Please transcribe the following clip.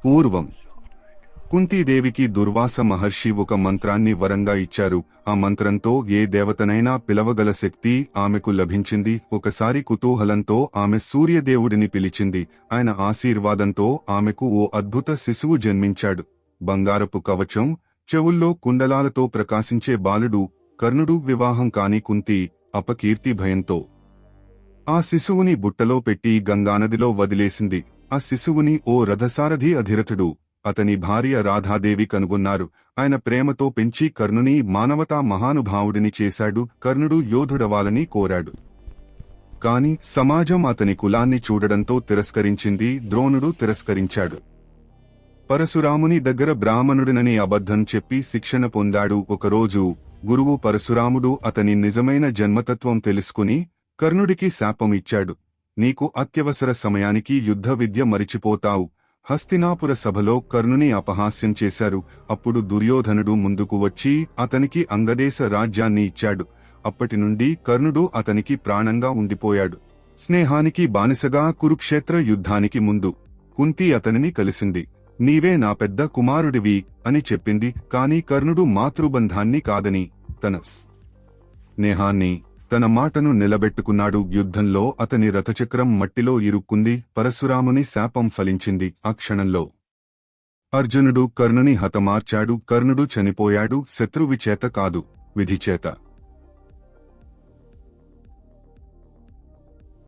పూర్వం కుంతీదేవికి దుర్వాస మహర్షి ఒక మంత్రాన్ని వరంగా ఇచ్చారు. ఆ మంత్రంతో ఏ దేవతనైనా పిలవగల శక్తి ఆమెకు లభించింది. ఒకసారి కుతూహలంతో ఆమె సూర్యదేవుడిని పిలిచింది. ఆయన ఆశీర్వాదంతో ఆమెకు ఓ అద్భుత శిశువు జన్మించాడు. బంగారపు కవచం, చెవుల్లో కుండలాలతో ప్రకాశించే బాలుడు కర్ణుడు. వివాహం కాని కుంతి అపకీర్తి భయంతో ఆ శిశువుని బుట్టలో పెట్టి గంగానదిలో వదిలేసింది. ఆ శిశువుని ఓ రథసారథి అధిరథుడు, అతని భార్య రాధాదేవి కనుగొన్నారు. ఆయన ప్రేమతో పెంచి కర్ణుని మానవతా మహానుభావుడిని చేశాడు. కర్ణుడు యోధుడవాలని కోరాడు. కాని సమాజం అతని కులాన్ని చూడడంతో తిరస్కరించింది. ద్రోణుడు తిరస్కరించాడు. పరశురాముని దగ్గర బ్రాహ్మణుడినని అబద్ధం చెప్పి శిక్షణ పొందాడు. ఒకరోజు గురువు పరశురాముడు అతని నిజమైన జన్మతత్వం తెలుసుకుని కర్ణుడికి శాపం ఇచ్చాడు. నీకు అత్యవసర సమయానికి యుద్ధ విద్య మరిచిపోతావు. హస్తినాపుర సభలో కర్ణుని అపహాస్యం చేశారు. అప్పుడు దుర్యోధనుడు ముందుకు వచ్చి అతనికి అంగదేశ రాజ్యాన్ని ఇచ్చాడు. అప్పటినుండి కర్ణుడు అతనికి ప్రాణంగా ఉండిపోయాడు. స్నేహానికి బానిసగా కురుక్షేత్ర యుద్ధానికి ముందు కుంతి అతనిని కలిసింది. నీవే నా పెద్ద కుమారుడివి అని చెప్పింది. కాని కర్ణుడు మాతృబంధాన్ని కాదని తన స్నేహాన్ని, తన మాటను నిలబెట్టుకున్నాడు. యుద్ధంలో అతని రథచక్రం మట్టిలో ఇరుక్కుంది. పరశురాముని శాపం ఫలించింది. ఆ క్షణంలో అర్జునుడు కర్ణుని హతమార్చాడు. కర్ణుడు చనిపోయాడు శత్రువి చేత కాదు, విధిచేత.